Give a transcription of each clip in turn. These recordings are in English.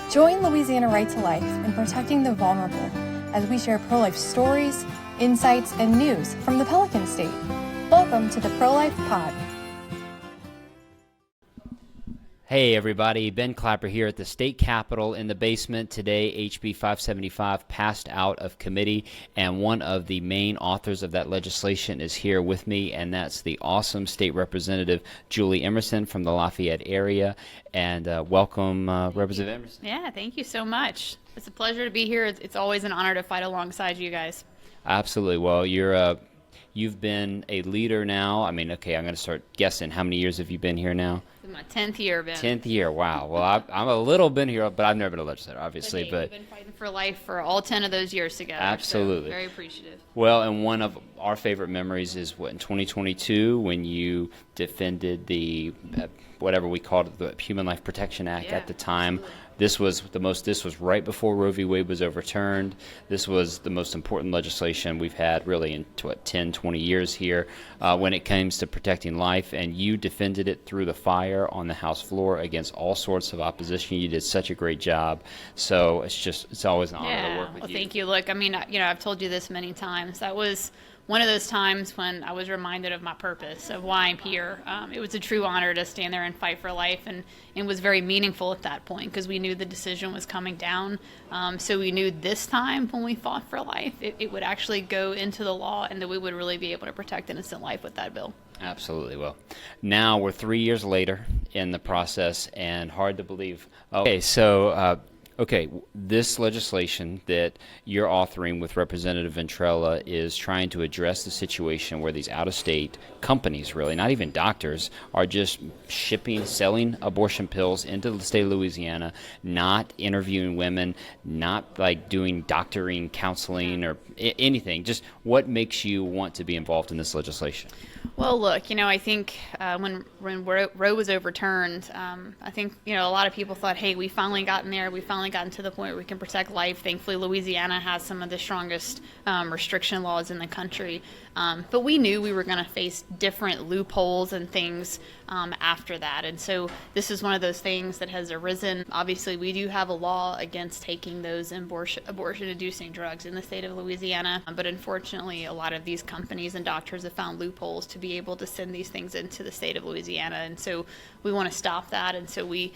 Join Louisiana Right to Life in protecting the vulnerable as we share pro-life stories, insights, and news from the Pelican State. Welcome to the Pro-Life Pod. Hey everybody, Ben Clapper here at the State Capitol in the basement. Today, HB 575 passed out of committee, and one of the main authors of that legislation is here with me, and that's the awesome State Representative Julie Emerson from the Lafayette area. And welcome, Representative Emerson. Yeah, thank you so much. It's a pleasure to be here. It's always an honor to fight alongside you guys. Absolutely. Well, you've been a leader now. I mean, okay, I'm going to start guessing. How many years have you been here now? This is my 10th year, Ben. 10th year, wow. Well, I'm a little been here, but I've never been a legislator, obviously. Okay, but we've been fighting for life for all 10 of those years together. Absolutely. So very appreciative. Well, and one of our favorite memories is in 2022 when you defended the, whatever we called it, the Human Life Protection Act at the time. Absolutely. This was right before Roe v. Wade was overturned. This was the most important legislation we've had really in 10, 20 years here when it comes to protecting life, and you defended it through the fire on the House floor against all sorts of opposition. You did such a great job. So it's always an honor to work with you. Well, thank you. Look, I mean, I've told you this many times. That was one of those times when I was reminded of my purpose, of why I'm here. It was a true honor to stand there and fight for life, and it was very meaningful at that point because we knew the decision was coming down. So we knew this time when we fought for life, it would actually go into the law and that we would really be able to protect innocent life with that bill. Absolutely. Well, now we're 3 years later in the process, and hard to believe. Okay, so this legislation that you're authoring with Representative Ventrella is trying to address the situation where these out-of-state companies, really, not even doctors, are just selling abortion pills into the state of Louisiana, not interviewing women, not like doing doctoring, counseling, or anything. Just what makes you want to be involved in this legislation? Well, look, I think when Roe was overturned, I think, a lot of people thought, hey, we finally gotten there. We finally gotten to the point where we can protect life. Thankfully, Louisiana has some of the strongest restriction laws in the country. But we knew we were going to face different loopholes and things after that. And so this is one of those things that has arisen. Obviously, we do have a law against taking those abortion-inducing drugs in the state of Louisiana. But unfortunately, a lot of these companies and doctors have found loopholes to be able to send these things into the state of Louisiana. And so we want to stop that. And so we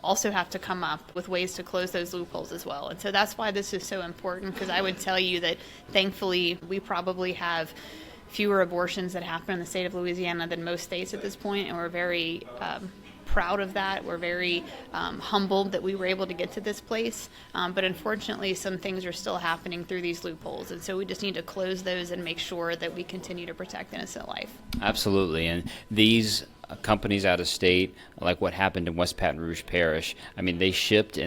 also have to come up with ways to close those loopholes as well. And so that's why this is so important, because I would tell you that thankfully we probably have fewer abortions that happen in the state of Louisiana than most states at this point, and we're very proud of that. We're very humbled that we were able to get to this place, but unfortunately some things are still happening through these loopholes, and so we just need to close those and make sure that we continue to protect innocent life. Absolutely. And these companies out of state, like what happened in West Baton Rouge Parish, I mean, they shipped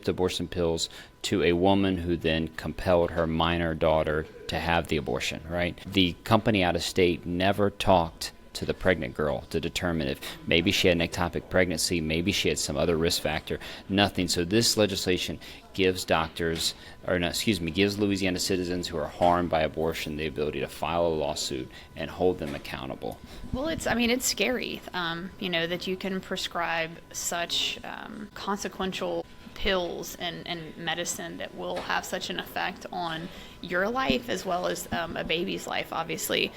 abortion pills to a woman who then compelled her minor daughter to have the abortion, right? The company out of state never talked to the pregnant girl to determine if maybe she had an ectopic pregnancy, maybe she had some other risk factor, nothing. So this legislation gives Louisiana citizens who are harmed by abortion the ability to file a lawsuit and hold them accountable. Well, it's scary, that you can prescribe such consequential pills and medicine that will have such an effect on your life as well as a baby's life, obviously.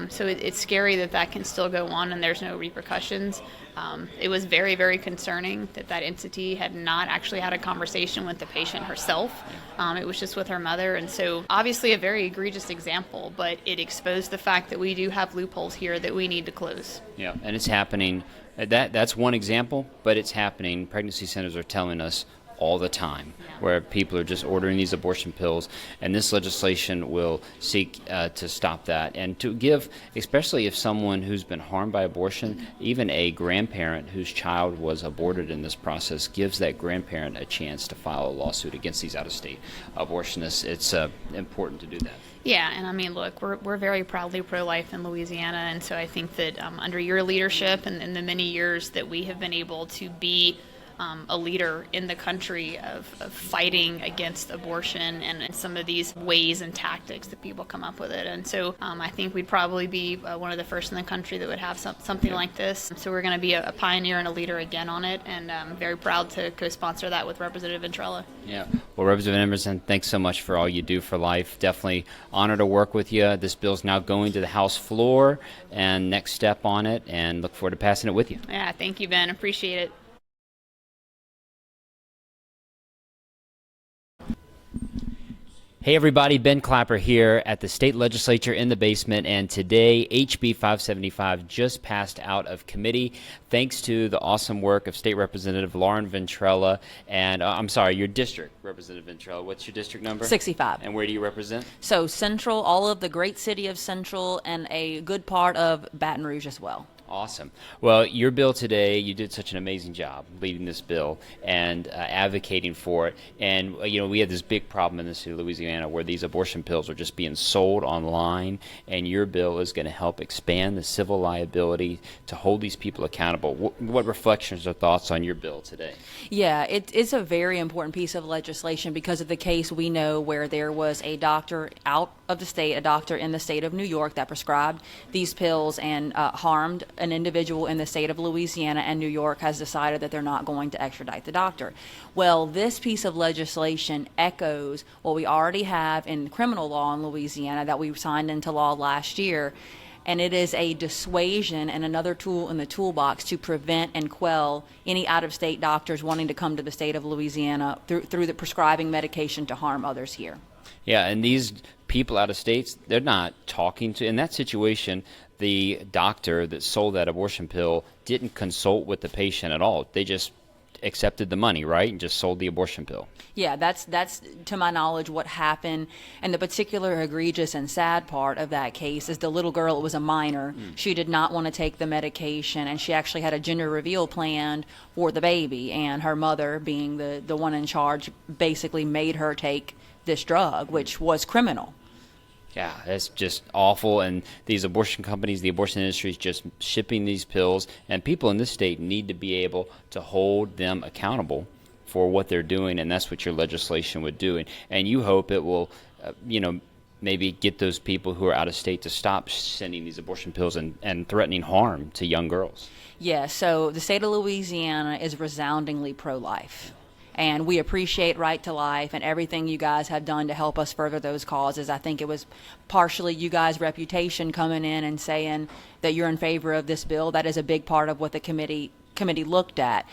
So it's scary that can still go on and there's no repercussions. It was very, very concerning that entity had not actually had a conversation with the patient herself. It was just with her mother. And so obviously a very egregious example, but it exposed the fact that we do have loopholes here that we need to close. Yeah, and it's happening. That's one example, but it's happening. Pregnancy centers are telling us all the time, where people are just ordering these abortion pills, and this legislation will seek to stop that and to give, especially if someone who's been harmed by abortion, even a grandparent whose child was aborted in this process, gives that grandparent a chance to file a lawsuit against these out-of-state abortionists. It's important to do that. Yeah, and I mean, look, we're very proudly pro-life in Louisiana, and so I think that under your leadership and in the many years that we have been able to be a leader in the country of fighting against abortion and some of these ways and tactics that people come up with it. And so I think we'd probably be one of the first in the country that would have something like this. So we're going to be a pioneer and a leader again on it, and I'm very proud to co-sponsor that with Representative Ventrella. Yeah. Well, Representative Emerson, thanks so much for all you do for life. Definitely honor to work with you. This bill's now going to the House floor and next step on it, and look forward to passing it with you. Yeah, thank you, Ben. Appreciate it. Hey everybody, Ben Clapper here at the state legislature in the basement, and today HB 575 just passed out of committee thanks to the awesome work of State Representative Lauren Ventrella and I'm sorry, your district, Representative Ventrella. What's your district number? 65. And where do you represent? So Central, all of the great city of Central, and a good part of Baton Rouge as well. Awesome. Well, your bill today, you did such an amazing job leading this bill and advocating for it. And, we have this big problem in the state of Louisiana where these abortion pills are just being sold online, and your bill is going to help expand the civil liability to hold these people accountable. What reflections or thoughts on your bill today? Yeah, it is a very important piece of legislation because of the case we know where there was a doctor out of the state, a doctor in the state of New York that prescribed these pills and harmed an individual in the state of Louisiana, and New York has decided that they're not going to extradite the doctor. Well, this piece of legislation echoes what we already have in criminal law in Louisiana that we signed into law last year, and it is a dissuasion and another tool in the toolbox to prevent and quell any out-of-state doctors wanting to come to the state of Louisiana through the prescribing medication to harm others here. Yeah, and these people out of states, they're not talking to, in that situation, the doctor that sold that abortion pill didn't consult with the patient at all. They just accepted the money, right, and just sold the abortion pill. Yeah, that's to my knowledge what happened. And the particular egregious and sad part of that case is the little girl was a minor. She did not want to take the medication, and she actually had a gender reveal planned for the baby, and her mother, being the one in charge, basically made her take this drug, which was criminal. Yeah, that's just awful. And these abortion companies, the abortion industry is just shipping these pills, and people in this state need to be able to hold them accountable for what they're doing, and that's what your legislation would do. And you hope it will, maybe get those people who are out of state to stop sending these abortion pills and threatening harm to young girls. Yeah, so the state of Louisiana is resoundingly pro-life. And we appreciate Right to Life and everything you guys have done to help us further those causes. I think it was partially you guys' reputation coming in and saying that you're in favor of this bill. That is a big part of what the committee looked at.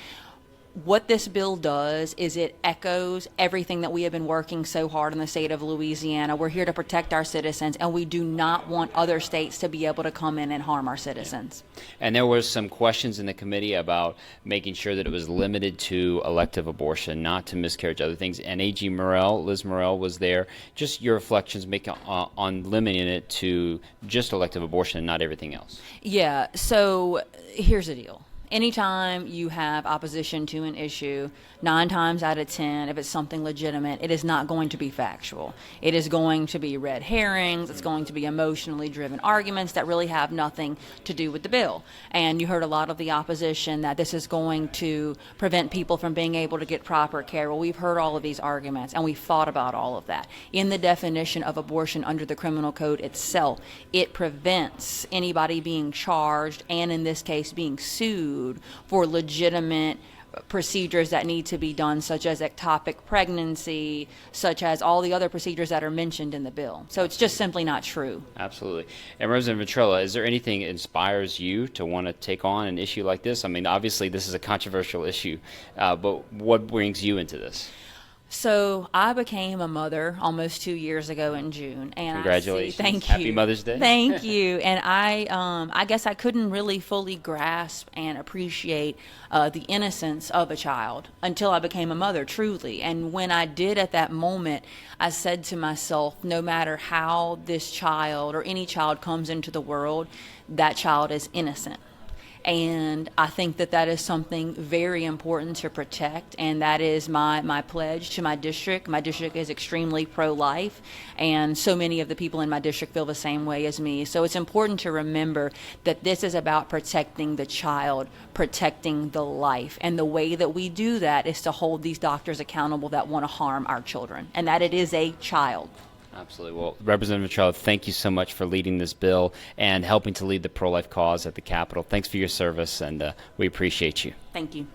What this bill does is it echoes everything that we have been working so hard in the state of Louisiana. We're here to protect our citizens, and we do not want other states to be able to come in and harm our citizens. And there was some questions in the committee about making sure that it was limited to elective abortion, not to miscarriage, other things. And AG Liz Morrell was there. Just your reflections on limiting it to just elective abortion and not everything else. Yeah, so here's the deal. Anytime you have opposition to an issue, 9 times out of 10, if it's something legitimate, it is not going to be factual. It is going to be red herrings. It's going to be emotionally driven arguments that really have nothing to do with the bill. And you heard a lot of the opposition that this is going to prevent people from being able to get proper care. Well, we've heard all of these arguments, and we've thought about all of that. In the definition of abortion under the criminal code itself, it prevents anybody being charged, and in this case being sued, for legitimate procedures that need to be done, such as ectopic pregnancy, such as all the other procedures that are mentioned in the bill. So it's just simply not true. Absolutely. And Representative Ventrella, is there anything that inspires you to want to take on an issue like this? I mean, obviously this is a controversial issue, but what brings you into this? So I became a mother almost 2 years ago in June, and congratulations! Thank you. Happy Mother's Day. Thank you. And I guess I couldn't really fully grasp and appreciate the innocence of a child until I became a mother, truly. And when I did at that moment, I said to myself, no matter how this child or any child comes into the world, that child is innocent. And I think that that is something very important to protect, and that is my pledge to my district. My district is extremely pro-life, and so many of the people in my district feel the same way as me. So it's important to remember that this is about protecting the child, protecting the life. And the way that we do that is to hold these doctors accountable that want to harm our children, and that it is a child. Absolutely. Well, Representative Ventrella, thank you so much for leading this bill and helping to lead the pro-life cause at the Capitol. Thanks for your service, and we appreciate you. Thank you.